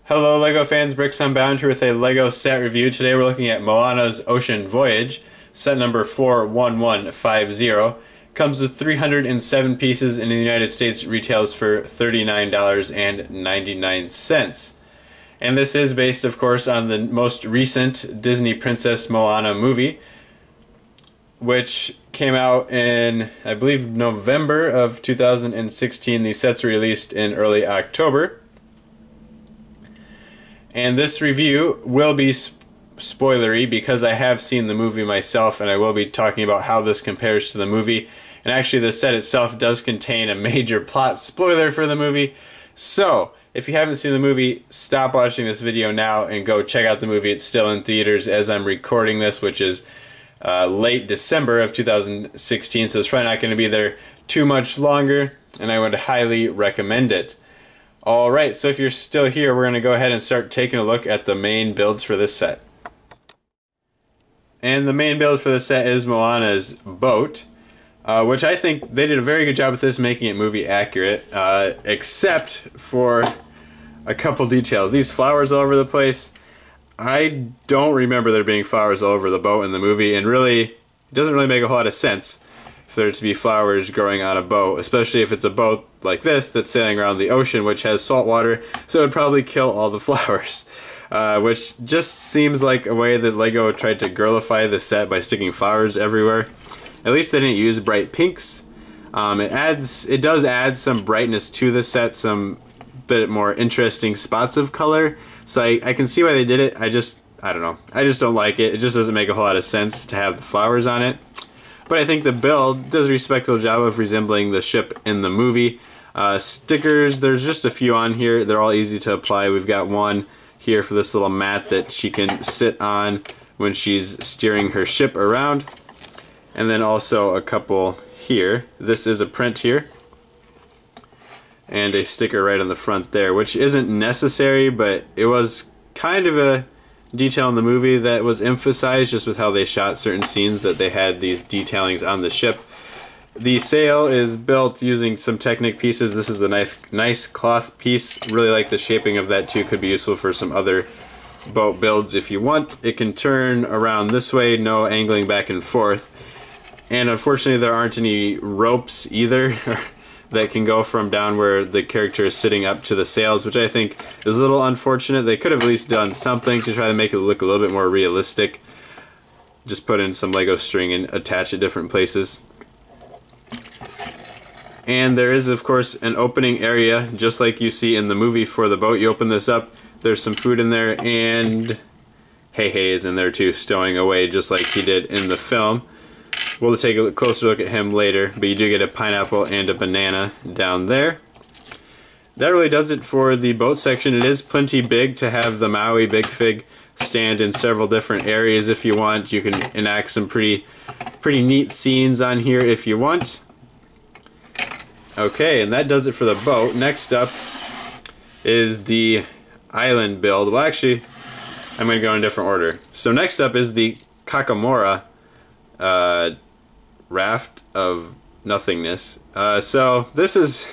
Hello LEGO fans, Bricks Unbound here with a LEGO set review. Today we're looking at Moana's Ocean Voyage, set number 41150. Comes with 307 pieces in the United States, retails for $39.99. And this is based, of course, on the most recent Disney Princess Moana movie, which came out in, I believe, November of 2016. The set's released in early October. And this review will be spoilery because I have seen the movie myself, and I will be talking about how this compares to the movie. And actually the set itself does contain a major plot spoiler for the movie. So, if you haven't seen the movie, stop watching this video now and go check out the movie. It's still in theaters as I'm recording this, which is late December of 2016, so it's probably not going to be there too much longer, and I would highly recommend it. Alright, so if you're still here, we're going to go ahead and start taking a look at the main builds for this set. And the main build for this set is Moana's boat, which I think they did a very good job with this, making it movie accurate, except for a couple details. These flowers all over the place, I don't remember there being flowers all over the boat in the movie, and really, it doesn't really make a whole lot of sense for there to be flowers growing on a boat, especially if it's a boat like this that's sailing around the ocean, which has salt water, so it would probably kill all the flowers. Which just seems like a way that LEGO tried to girlify the set by sticking flowers everywhere. At least they didn't use bright pinks. It does add some brightness to the set, some bit more interesting spots of color, so I can see why they did it. I don't know. I just don't like it. It just doesn't make a whole lot of sense to have the flowers on it. But I think the build does a respectable job of resembling the ship in the movie. Stickers, there's just a few on here. They're all easy to apply. We've got one here for this little mat that she can sit on when she's steering her ship around. And then also a couple here. This is a print here. And a sticker right on the front there, which isn't necessary, but it was kind of a detail in the movie that was emphasized just with how they shot certain scenes, that they had these detailings on the ship. The sail is built using some Technic pieces. This is a nice cloth piece. Really like the shaping of that too. Could be useful for some other boat builds if you want. It can turn around this way, no angling back and forth. And unfortunately there aren't any ropes either that can go from down where the character is sitting up to the sails, which I think is a little unfortunate. They could have at least done something to try to make it look a little bit more realistic. Just put in some Lego string and attach it different places. And there is, of course, an opening area, just like you see in the movie for the boat. You open this up, there's some food in there, and Hey is in there too, stowing away just like he did in the film. We'll take a closer look at him later, but you do get a pineapple and a banana down there. That really does it for the boat section. It is plenty big to have the Maui Big Fig stand in several different areas if you want. You can enact some pretty neat scenes on here if you want. Okay, and that does it for the boat. Next up is the island build. Well, actually, I'm going to go in a different order. So next up is the Kakamora raft of nothingness. So this is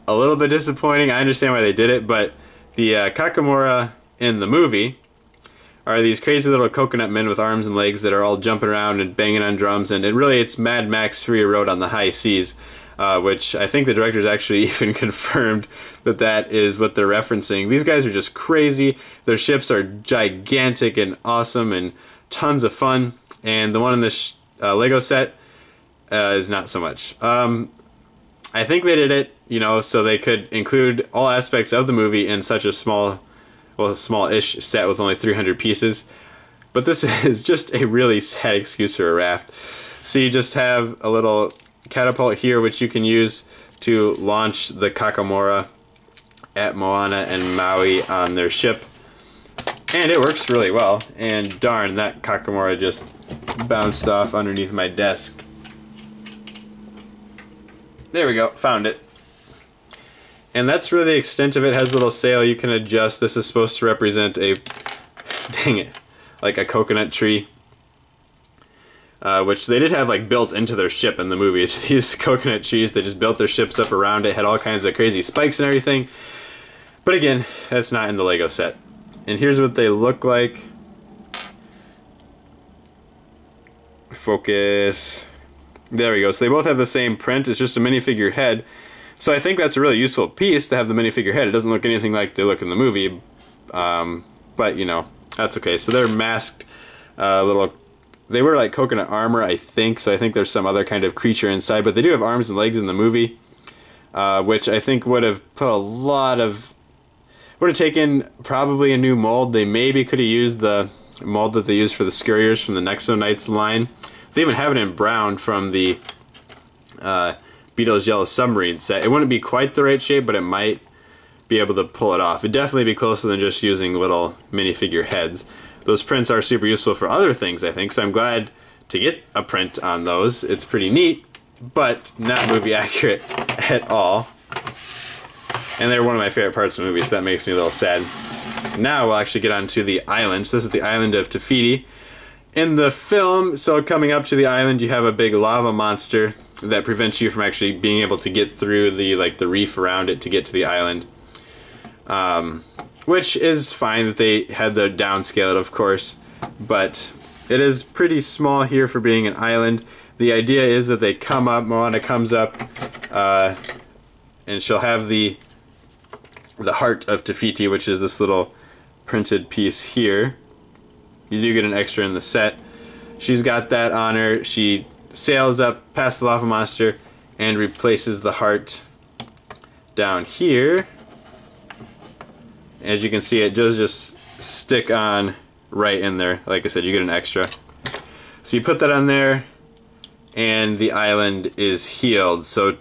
a little bit disappointing. I understand why they did it, but the Kakamora in the movie are these crazy little coconut men with arms and legs that are all jumping around and banging on drums, and it's Mad Max Fury Road on the high seas, which I think the directors actually even confirmed that is what they're referencing. These guys are just crazy. Their ships are gigantic and awesome and tons of fun, and the one in this Lego set is not so much. I think they did it, so they could include all aspects of the movie in such a small-ish set with only 300 pieces. But this is just a really sad excuse for a raft. So you just have a little catapult here, which you can use to launch the Kakamora at Moana and Maui on their ship. And it works really well. And darn, that Kakamora just bounced off underneath my desk. There we go, found it. And that's really the extent of it. It has a little sail you can adjust. This is supposed to represent dang it, like a coconut tree. Which they did have built into their ship in the movie. It's these coconut trees. They just built their ships up around it, had all kinds of crazy spikes and everything. But again, that's not in the Lego set. And here's what they look like. Focus. There we go. So they both have the same print. It's just a minifigure head. So I think that's a really useful piece to have the minifigure head. It doesn't look anything like they look in the movie. But, you know, that's okay. So they're masked little... They were like coconut armor, I think. So I think there's some other kind of creature inside. But they do have arms and legs in the movie. Which I think would have put a lot of... Would have taken probably a new mold. They maybe could have used the mold that they used for the Scurriers from the Nexo Knights line. They even have it in brown from the Beatles Yellow Submarine set. It wouldn't be quite the right shape, but it might be able to pull it off. It'd definitely be closer than just using little minifigure heads. Those prints are super useful for other things, I think, so I'm glad to get a print on those. It's pretty neat, but not movie accurate at all. And they're one of my favorite parts of the movie, so that makes me a little sad. Now we'll actually get on to the island. So this is the island of Te Fiti. In the film, so coming up to the island, you have a big lava monster that prevents you from actually being able to get through the reef around it to get to the island. Which is fine that they had to downscale it, of course, but it is pretty small here for being an island. The idea is that they come up, Moana comes up, and she'll have the heart of Te Fiti, which is this little printed piece here. You do get an extra in the set. She's got that on her. She sails up past the lava monster and replaces the heart down here. As you can see, it does just stick on right in there. Like I said, you get an extra. So you put that on there, and the island is healed. So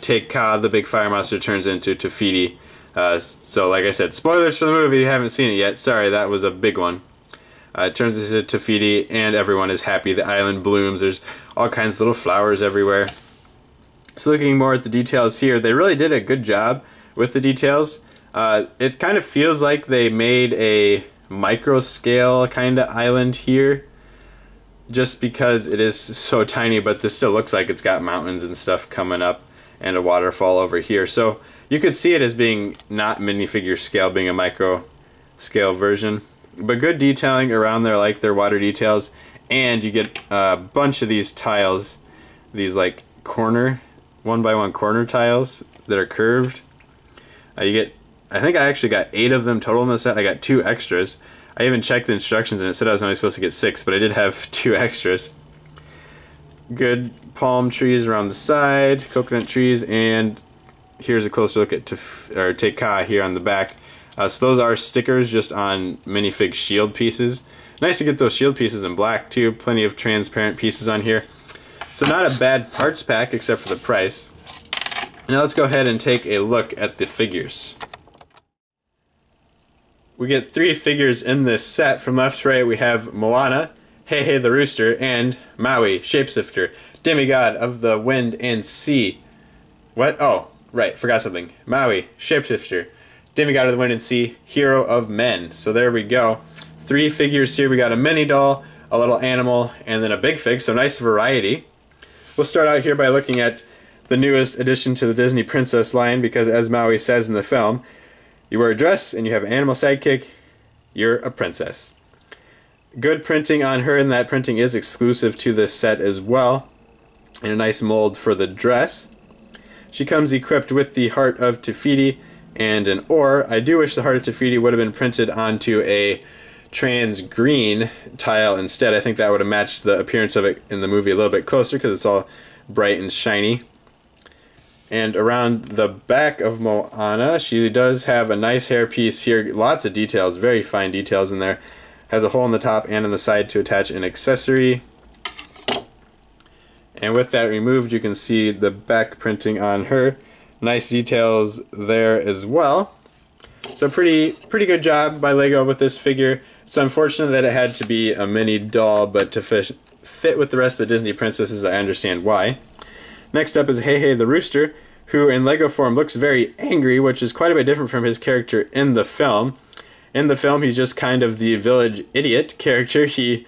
Take Ka, the big fire monster, turns into Te Fiti. So like I said, spoilers for the movie, if you haven't seen it yet. Sorry, that was a big one. It turns into Te Fiti, and everyone is happy. The island blooms. There's all kinds of little flowers everywhere. So looking more at the details here, they really did a good job with the details. It kind of feels like they made a micro scale kind of island here, just because it is so tiny, but this still looks like it's got mountains and stuff coming up and a waterfall over here. So you could see it as being not minifigure scale, being a micro scale version. But good detailing around there, like their water details, and you get a bunch of these tiles, these like corner, 1x1 corner tiles that are curved. You get, I think I actually got 8 of them total in the set. I got 2 extras. I even checked the instructions and it said I was only supposed to get 6, but I did have 2 extras. Good palm trees around the side, coconut trees, and here's a closer look at Take Ka here on the back. So those are stickers just on minifig shield pieces. Nice to get those shield pieces in black too. Plenty of transparent pieces on here. So not a bad parts pack except for the price. Now let's go ahead and take a look at the figures. We get 3 figures in this set. From left to right we have Moana, Hey the Rooster, and Maui, Shapeshifter, demigod of the wind and sea. What? Oh, right, forgot something. Maui, Shapeshifter, demigod of the wind and sea, hero of men. So there we go. 3 figures here. We got a mini doll, a little animal, and then a big fig, so nice variety. We'll start out here by looking at the newest addition to the Disney Princess line, because as Maui says in the film, you wear a dress and you have an animal sidekick, you're a princess. Good printing on her, and that printing is exclusive to this set as well. And a nice mold for the dress. She comes equipped with the heart of Te Fiti and an oar. I do wish the heart of Te Fiti would have been printed onto a trans green tile instead. I think that would have matched the appearance of it in the movie a little bit closer, because it's all bright and shiny. And around the back of Moana, she does have a nice hairpiece here. Lots of details, very fine details in there. Has a hole in the top and in the side to attach an accessory. And with that removed, you can see the back printing on her. Nice details there as well. So pretty good job by Lego with this figure. It's unfortunate that it had to be a mini doll, but to fit with the rest of the Disney princesses, I understand why. Next up is Hey the Rooster, who in Lego form looks very angry, which is quite a bit different from his character in the film. In the film, he's just kind of the village idiot character. He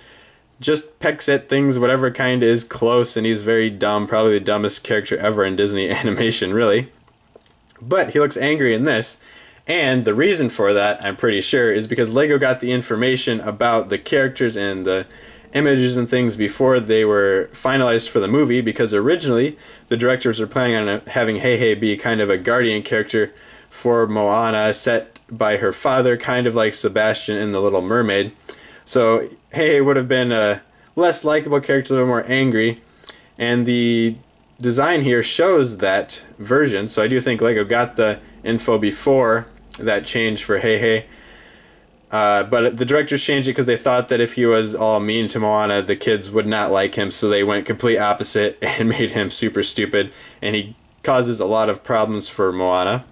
just pecks at things, whatever kind is close, and he's very dumb, probably the dumbest character ever in Disney animation, really. But he looks angry in this, And the reason for that, I'm pretty sure, is because LEGO got the information about the characters and the images and things before they were finalized for the movie, because originally the directors were planning on having Heihei be kind of a guardian character for Moana, set by her father, kind of like Sebastian in The Little Mermaid. So Heihei would have been a less likable character, a little more angry, and the design here shows that version. So I do think LEGO got the info before that change for Heihei. But the directors changed it because they thought that if he was all mean to Moana, the kids would not like him, so they went complete opposite and made him super stupid, and he causes a lot of problems for Moana.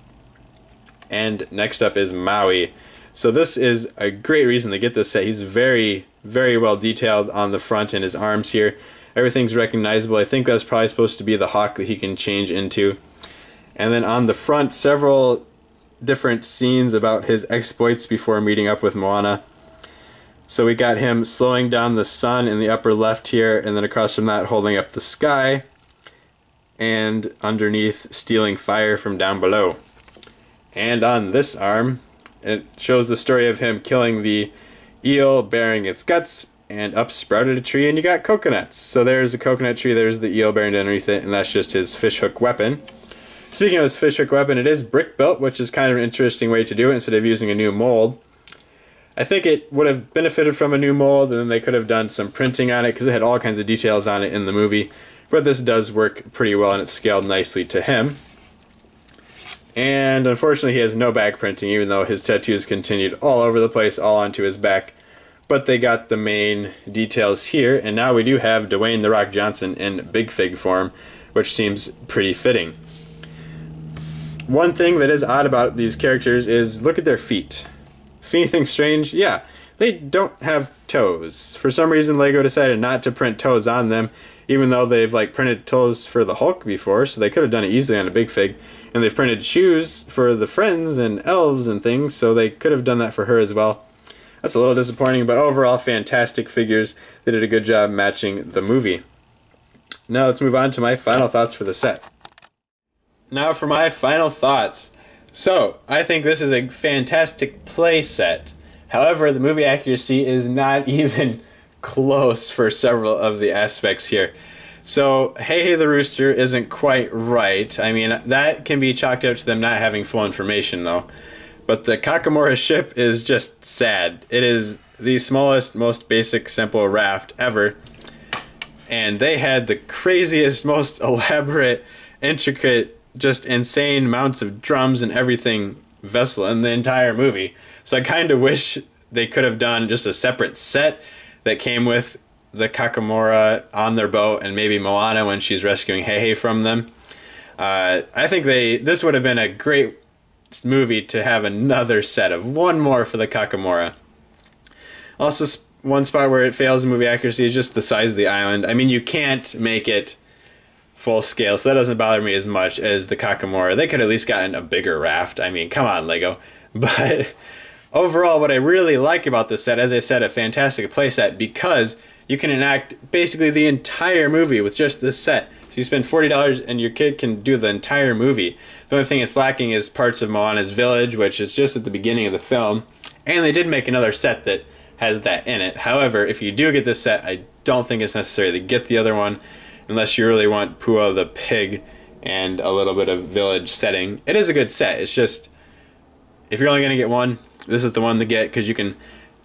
And next up is Maui. So this is a great reason to get this set. He's very, very well detailed on the front and his arms here. Everything's recognizable. I think that's probably supposed to be the hawk that he can change into. And then on the front, several different scenes about his exploits before meeting up with Moana. So we got him slowing down the sun in the upper left here, and then across from that holding up the sky, and underneath stealing fire from down below. And on this arm, it shows the story of him killing the eel, bearing its guts, and up sprouted a tree, and you got coconuts. So there's a coconut tree, there's the eel buried underneath it, and that's just his fishhook weapon. Speaking of his fishhook weapon, it is brick built, which is kind of an interesting way to do it instead of using a new mold. I think it would have benefited from a new mold, and then they could have done some printing on it because it had all kinds of details on it in the movie. But this does work pretty well, and it's scaled nicely to him. And unfortunately, he has no back printing, even though his tattoos continued all over the place, all onto his back. But they got the main details here, and now we do have Dwayne "The Rock" Johnson in Big Fig form, which seems pretty fitting. One thing that is odd about these characters is look at their feet. See anything strange? Yeah, they don't have toes. For some reason, LEGO decided not to print toes on them, even though they've printed toes for the Hulk before, so they could have done it easily on a Big Fig. And they've printed shoes for the friends and elves and things, so they could have done that for her as well. That's a little disappointing, but overall fantastic figures. They did a good job matching the movie. Now let's move on to my final thoughts for the set. Now for my final thoughts. So, I think this is a fantastic play set. However, the movie accuracy is not even close for several of the aspects here. So, Heihei the Rooster isn't quite right. I mean, that can be chalked up to them not having full information, though. But the Kakamora ship is just sad. It is the smallest, most basic, simple raft ever. And they had the craziest, most elaborate, intricate, just insane amounts of drums and everything vessel in the entire movie. So I kind of wish they could have done just a separate set that came with the Kakamora on their boat and maybe Moana when she's rescuing Heihei from them. I think this would have been a great movie to have another set of one more for the Kakamora. Also, one spot where it fails in movie accuracy is just the size of the island. I mean, you can't make it full scale, so that doesn't bother me as much as the Kakamora. They could at least gotten a bigger raft. I mean, come on, LEGO. But overall, what I really like about this set, as I said, a fantastic play set because you can enact basically the entire movie with just this set. So you spend $40 and your kid can do the entire movie. The only thing it's lacking is parts of Moana's village, which is just at the beginning of the film. And they did make another set that has that in it. However, if you do get this set, I don't think it's necessary to get the other one unless you really want Pua the pig and a little bit of village setting. It is a good set. It's just, if you're only going to get one, this is the one to get because you can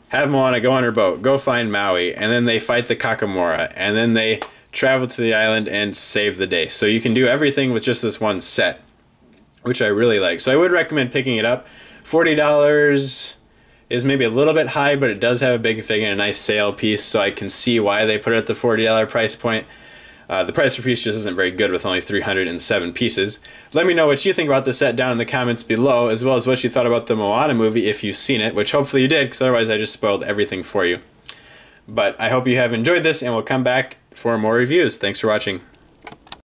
have Moana go on her boat, go find Maui, and then they fight the Kakamora, and then they travel to the island and save the day. So you can do everything with just this one set, which I really like. So I would recommend picking it up. $40 is maybe a little bit high, but it does have a big fig and a nice sale piece, so I can see why they put it at the $40 price point. The price per piece just isn't very good with only 307 pieces. Let me know what you think about the set down in the comments below, as well as what you thought about the Moana movie if you've seen it, which hopefully you did, because otherwise I just spoiled everything for you. But I hope you have enjoyed this, and we'll come back for more reviews. Thanks for watching.